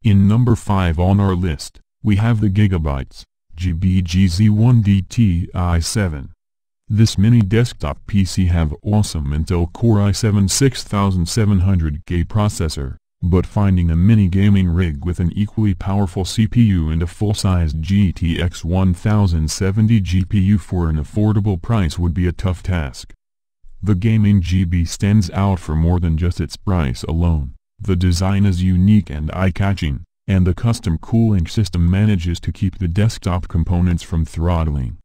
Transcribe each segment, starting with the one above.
In number 5 on our list, we have the GIGABYTE GBGZ1D Ti7. This mini desktop PC have awesome Intel Core i7 6700K processor, but finding a mini gaming rig with an equally powerful CPU and a full-sized GTX 1070 GPU for an affordable price would be a tough task. The gaming GB stands out for more than just its price alone. The design is unique and eye-catching, and the custom cooling system manages to keep the desktop components from throttling.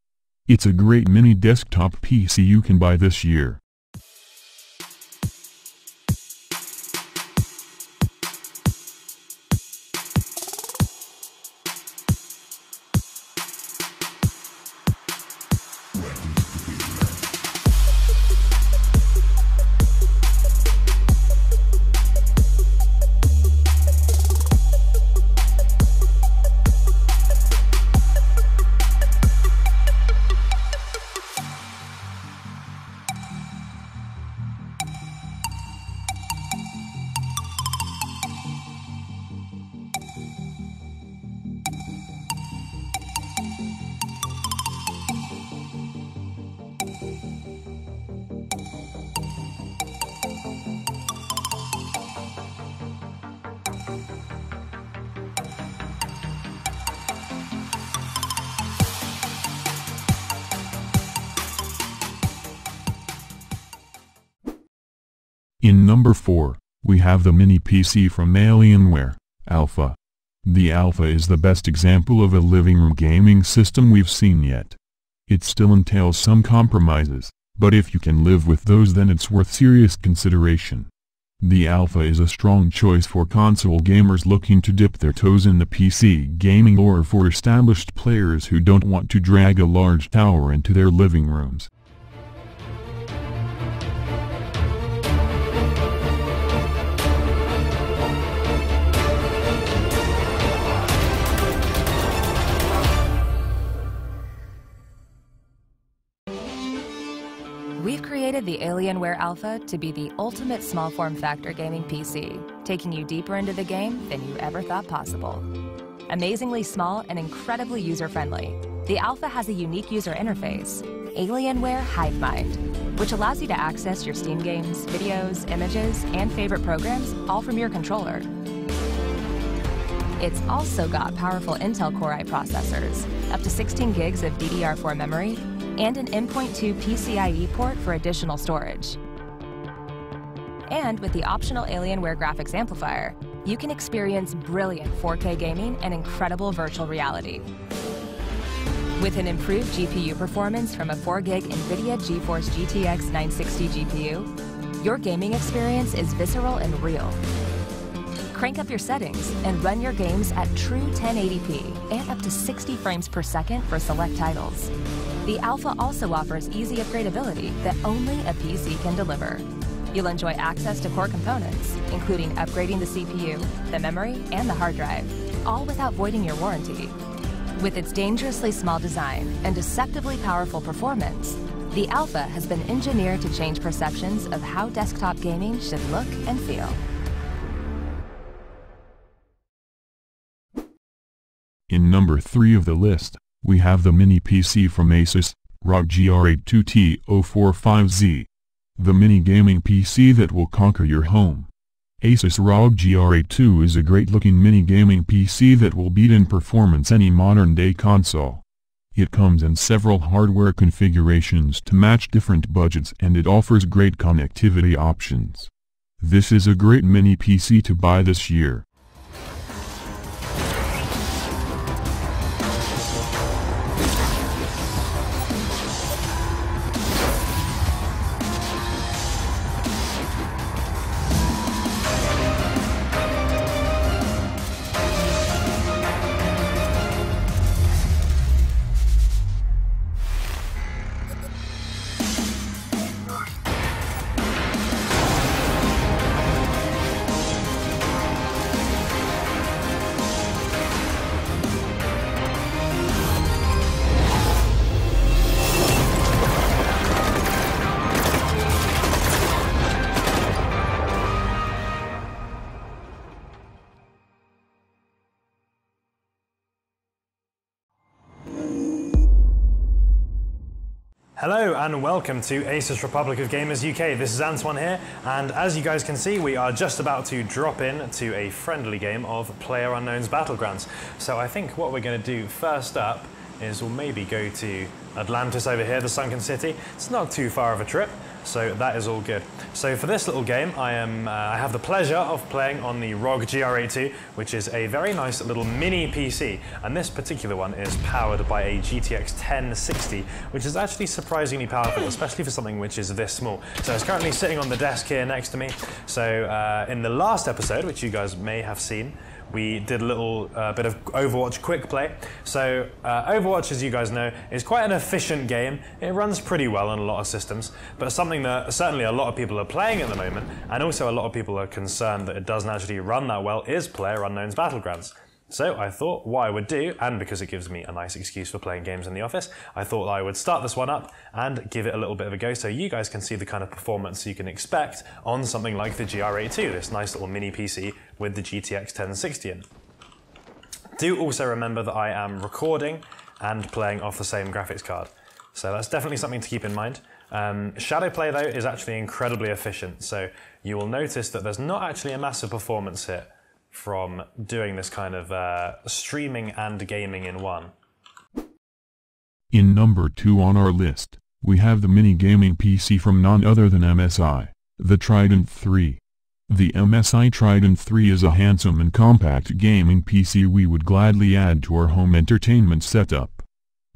It's a great mini desktop PC you can buy this year. In number 4, we have the mini PC from Alienware, Alpha. The Alpha is the best example of a living room gaming system we've seen yet. It still entails some compromises, but if you can live with those then it's worth serious consideration. The Alpha is a strong choice for console gamers looking to dip their toes in the PC gaming or for established players who don't want to drag a large tower into their living rooms. We've created the Alienware Alpha to be the ultimate small form factor gaming PC, taking you deeper into the game than you ever thought possible. Amazingly small and incredibly user-friendly, the Alpha has a unique user interface, Alienware Hive Mind, which allows you to access your Steam games, videos, images, and favorite programs all from your controller. It's also got powerful Intel Core i processors, up to 16 gigs of DDR4 memory, and an M.2 PCIe port for additional storage. And with the optional Alienware graphics amplifier, you can experience brilliant 4K gaming and incredible virtual reality. With an improved GPU performance from a 4GB NVIDIA GeForce GTX 960 GPU, your gaming experience is visceral and real. Crank up your settings and run your games at true 1080p and up to 60 frames per second for select titles. The Alpha also offers easy upgradability that only a PC can deliver. You'll enjoy access to core components, including upgrading the CPU, the memory, and the hard drive, all without voiding your warranty. With its dangerously small design and deceptively powerful performance, the Alpha has been engineered to change perceptions of how desktop gaming should look and feel. In number 3 of the list, we have the mini PC from Asus, ROG GR82T045Z. The mini gaming PC that will conquer your home. Asus ROG GR82 is a great-looking mini gaming PC that will beat in performance any modern-day console. It comes in several hardware configurations to match different budgets and it offers great connectivity options. This is a great mini PC to buy this year. Hello and welcome to Asus Republic of Gamers UK. This is Antoine here, and as you guys can see, we are just about to drop in to a friendly game of PlayerUnknown's Battlegrounds. So I think what we're going to do first up is we'll maybe go to Atlantis over here, the sunken city. It's not too far of a trip, so that is all good. So for this little game, I have the pleasure of playing on the ROG GR82, which is a very nice little mini PC, and this particular one is powered by a GTX 1060, which is actually surprisingly powerful, especially for something which is this small. So it's currently sitting on the desk here next to me. So in the last episode, which you guys may have seen, we did a little bit of Overwatch quick play. So Overwatch, as you guys know, is quite an efficient game. It runs pretty well on a lot of systems, but something that certainly a lot of people are playing at the moment, and also a lot of people are concerned that it doesn't actually run that well, is PlayerUnknown's Battlegrounds. So I thought what I would do, and because it gives me a nice excuse for playing games in the office, I thought I would start this one up and give it a little bit of a go so you guys can see the kind of performance you can expect on something like the GR82, this nice little mini PC with the GTX 1060 in. Do also remember that I am recording and playing off the same graphics card. So that's definitely something to keep in mind. Shadowplay though is actually incredibly efficient, so you will notice that there's not actually a massive performance hit from doing this kind of streaming and gaming in one. In number 2 on our list, we have the mini gaming PC from none other than MSI, the Trident 3. The MSI Trident 3 is a handsome and compact gaming PC we would gladly add to our home entertainment setup.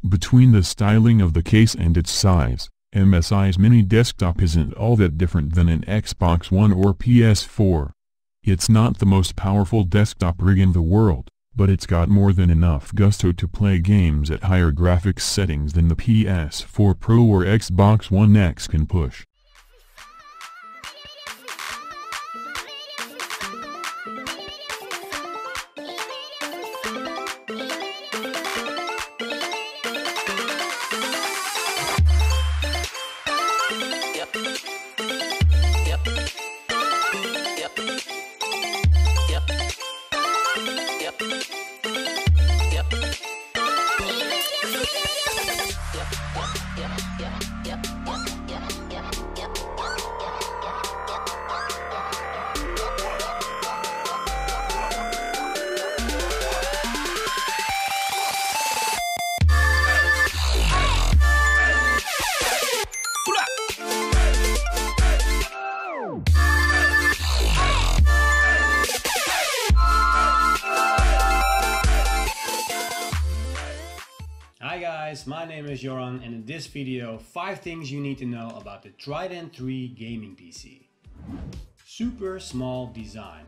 Between the styling of the case and its size, MSI's mini desktop isn't all that different than an Xbox One or PS4. It's not the most powerful desktop rig in the world, but it's got more than enough gusto to play games at higher graphics settings than the PS4 Pro or Xbox One X can push. Hi guys, my name is Joran, and in this video 5 things you need to know about the Trident 3 gaming PC. Super small design.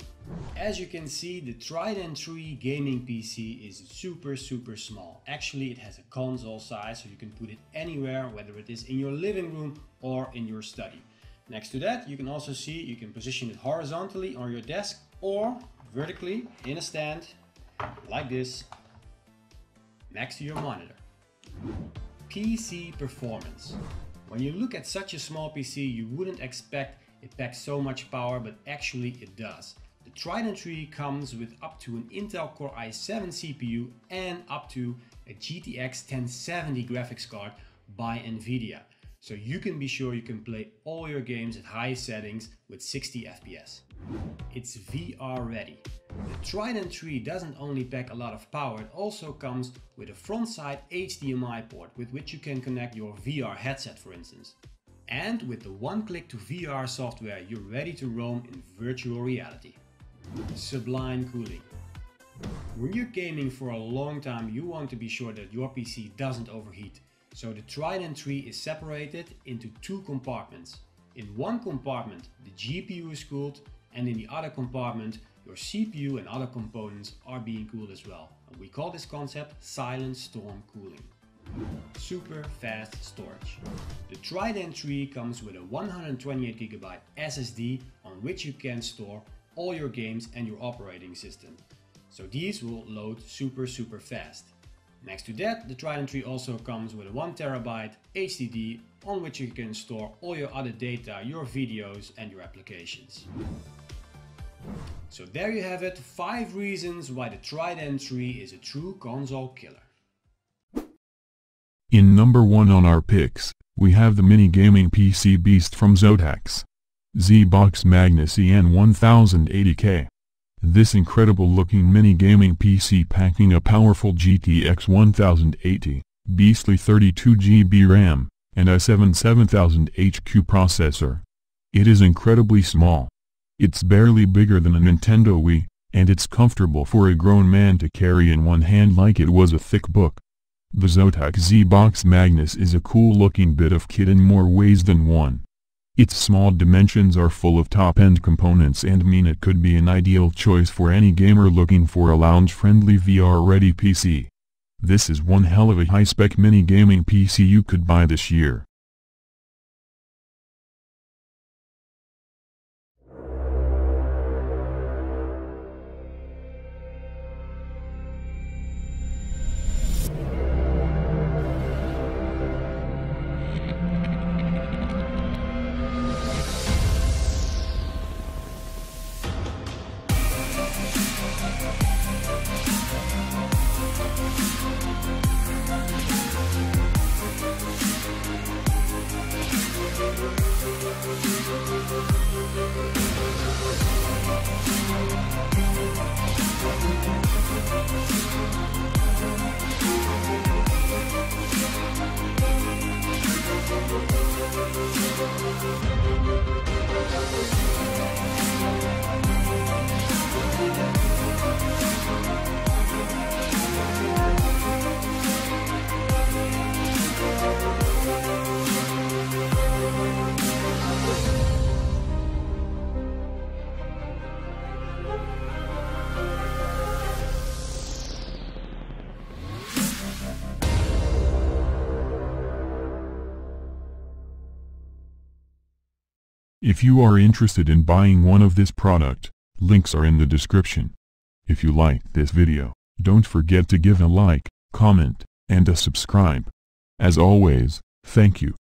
As you can see, the Trident 3 gaming PC is super small. Actually, it has a console size, so you can put it anywhere, whether it is in your living room or in your study. Next to that, you can also see you can position it horizontally on your desk or vertically in a stand like this next to your monitor. PC performance. When you look at such a small PC, you wouldn't expect it packs so much power, but actually it does. The Trident 3 comes with up to an Intel Core i7 CPU and up to a GTX 1070 graphics card by Nvidia. So you can be sure you can play all your games at high settings with 60 FPS. It's VR ready. The Trident 3 doesn't only pack a lot of power, it also comes with a front-side HDMI port with which you can connect your VR headset, for instance. And with the one-click to VR software, you're ready to roam in virtual reality. Sublime cooling. When you're gaming for a long time, you want to be sure that your PC doesn't overheat. So the Trident 3 is separated into 2 compartments. In one compartment, the GPU is cooled, and in the other compartment, your CPU and other components are being cooled as well. And we call this concept silent storm cooling. Super fast storage. The Trident 3 comes with a 128GB SSD on which you can store all your games and your operating system. So these will load super fast. Next to that, the Trident 3 also comes with a 1TB HDD on which you can store all your other data, your videos and your applications. So there you have it, 5 reasons why the Trident 3 is a true console killer. In number Number 1 on our picks, we have the mini gaming PC beast from Zotac. ZBox Magnus EN1080K. This incredible looking mini gaming PC packing a powerful GTX 1080, beastly 32GB RAM, and i7 7000HQ processor. It is incredibly small. It's barely bigger than a Nintendo Wii, and it's comfortable for a grown man to carry in one hand like it was a thick book. The Zotac ZBox Magnus is a cool looking bit of kit in more ways than one. Its small dimensions are full of top-end components and mean it could be an ideal choice for any gamer looking for a lounge-friendly VR-ready PC. This is one hell of a high-spec mini gaming PC you could buy this year. If you are interested in buying one of this product, links are in the description. If you liked this video, don't forget to give a like, comment, and a subscribe. As always, thank you.